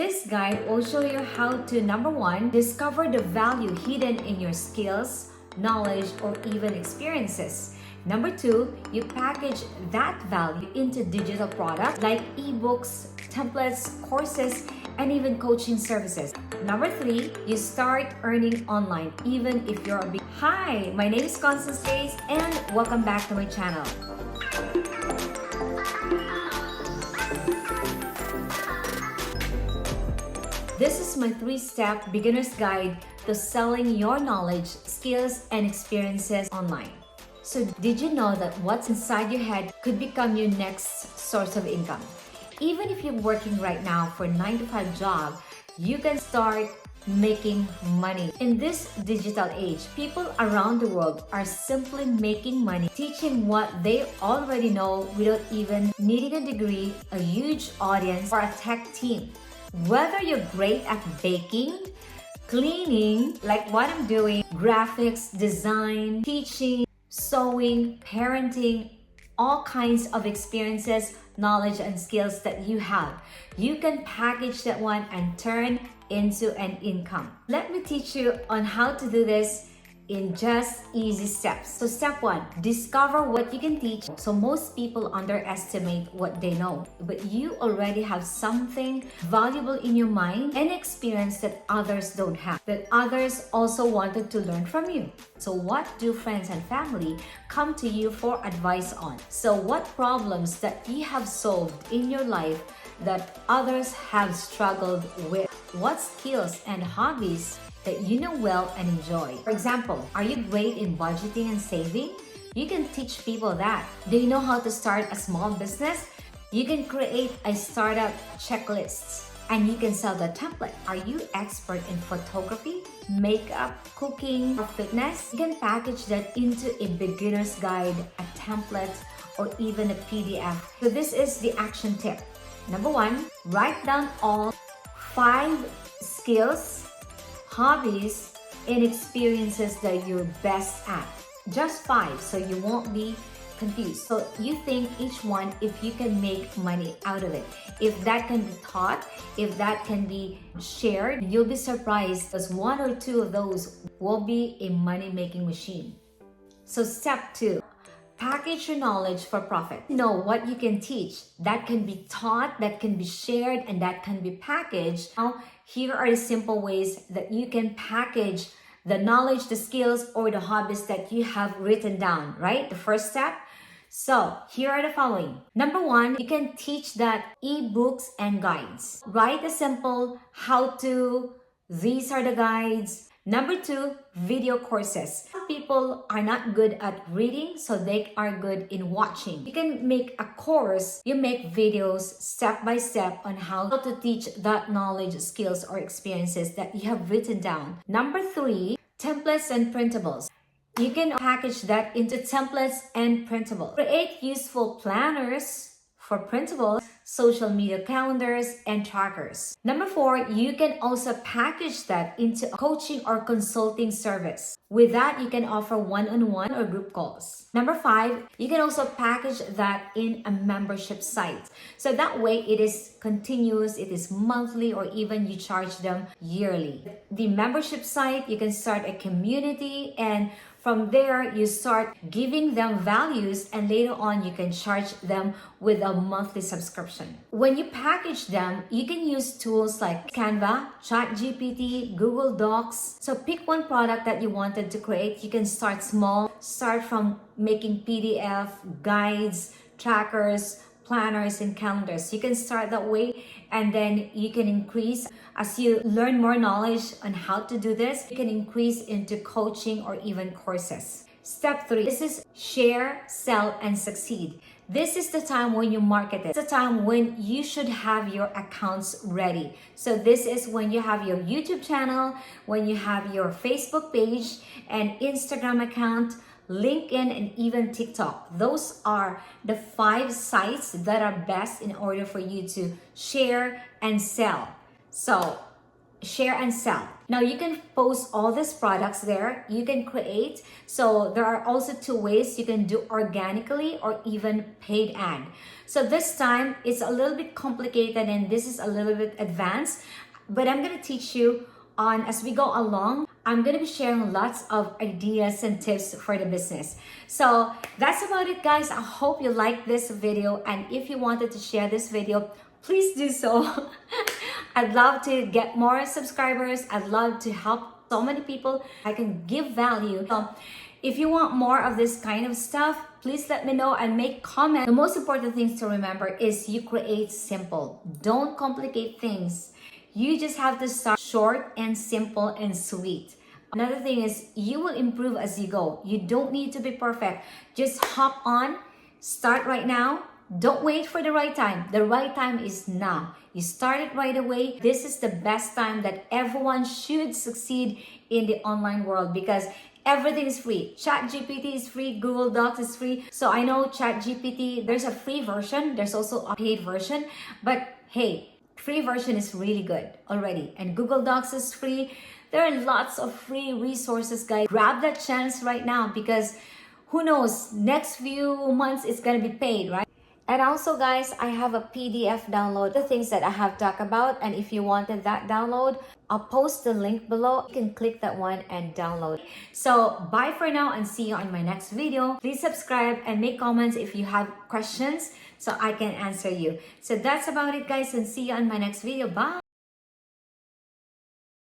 This guide will show you how to, number one, discover the value hidden in your skills, knowledge, or even experiences. Number two, you package that value into digital products like ebooks, templates, courses, and even coaching services. Number three, you start earning online even if you're a big... Hi, my name is Constance Days and welcome back to my channel. This is my 3-step beginner's guide to selling your knowledge, skills, and experiences online. So did you know that what's inside your head could become your next source of income? Even if you're working right now for a 9-to-5 job, you can start making money. In this digital age, people around the world are simply making money teaching what they already know without even needing a degree, a huge audience, or a tech team. Whether you're great at baking, cleaning, like what I'm doing, graphics, design, teaching, sewing, parenting, all kinds of experiences, knowledge, and skills that you have, you can package that one and turn into an income. Let me teach you on how to do this in just easy steps. So step one, discover what you can teach. So most people underestimate what they know, but you already have something valuable in your mind and experience that others don't have, that others also wanted to learn from you. So what do friends and family come to you for advice on? So what problems that you have solved in your life that others have struggled with? What skills and hobbies that you know well and enjoy? For example, are you great in budgeting and saving? You can teach people that. Do you know how to start a small business? You can create a startup checklist and you can sell the template. Are you expert in photography, makeup, cooking, or fitness? You can package that into a beginner's guide, a template, or even a PDF. So this is the action tip. Number one, write down all 5 skills, hobbies, and experiences that you're best at. Just 5, so you won't be confused. So you think each one, if you can make money out of it, if that can be taught, if that can be shared, you'll be surprised because 1 or 2 of those will be a money-making machine. So step 2, package your knowledge for profit. Know what you can teach that can be taught, that can be shared, and that can be packaged. Now, here are the simple ways that you can package the knowledge, the skills, or the hobbies that you have written down, right? The first step. So here are the following. Number 1, you can teach that ebooks and guides. Write a simple how-to, these are the guides. Number 2, video courses. Some people are not good at reading, so they are good in watching. You can make a course. You make videos step by step on how to teach that knowledge, skills, or experiences that you have written down. Number 3, templates and printables. You can package that into templates and printables. Create useful planners for printables, social media calendars, and trackers. Number 4, you can also package that into a coaching or consulting service. With that, you can offer one-on-one or group calls. Number 5, you can also package that in a membership site. So that way it is continuous, it is monthly, or even you charge them yearly. The membership site, you can start a community, and from there, you start giving them values, and later on, you can charge them with a monthly subscription. When you package them, you can use tools like Canva, ChatGPT, Google Docs. So pick one product that you wanted to create. You can start small, start from making PDF, guides, trackers, planners, and calendars. You can start that way, and then you can increase as you learn more knowledge on how to do this. You can increase into coaching or even courses. Step 3, this is share, sell, and succeed. This is the time when you market it. It's the time when you should have your accounts ready. So this is when you have your YouTube channel, when you have your Facebook page and Instagram account, LinkedIn, and even TikTok. Those are the 5 sites that are best in order for you to share and sell. So share and sell. Now you can post all these products there. You can create. So there are also two ways you can do: organically or even paid ad. So this time it's a little bit complicated and this is a little bit advanced, but I'm going to teach you on as we go along. I'm going to be sharing lots of ideas and tips for the business. So that's about it, guys. I hope you like this video, and if you wanted to share this video, please do so. I'd love to get more subscribers. I'd love to help so many people. I can give value. So if you want more of this kind of stuff, please let me know and make comments. The most important things to remember is you create simple. Don't complicate things. You just have to start short and simple and sweet. Another thing is you will improve as you go. You don't need to be perfect. Just hop on, start right now. Don't wait for the right time. The right time is now. You start it right away. This is the best time that everyone should succeed in the online world because everything is free. ChatGPT is free. Google Docs is free. So I know ChatGPT, there's a free version. There's also a paid version. But hey, free version is really good already. And Google Docs is free. There are lots of free resources, guys. Grab that chance right now because who knows, next few months it's gonna be paid, right? And also, guys, I have a PDF download, the things that I have talked about. And if you wanted that download, I'll post the link below. You can click that one and download. So bye for now and see you on my next video. Please subscribe and make comments if you have questions so I can answer you. So that's about it, guys, and see you on my next video. Bye.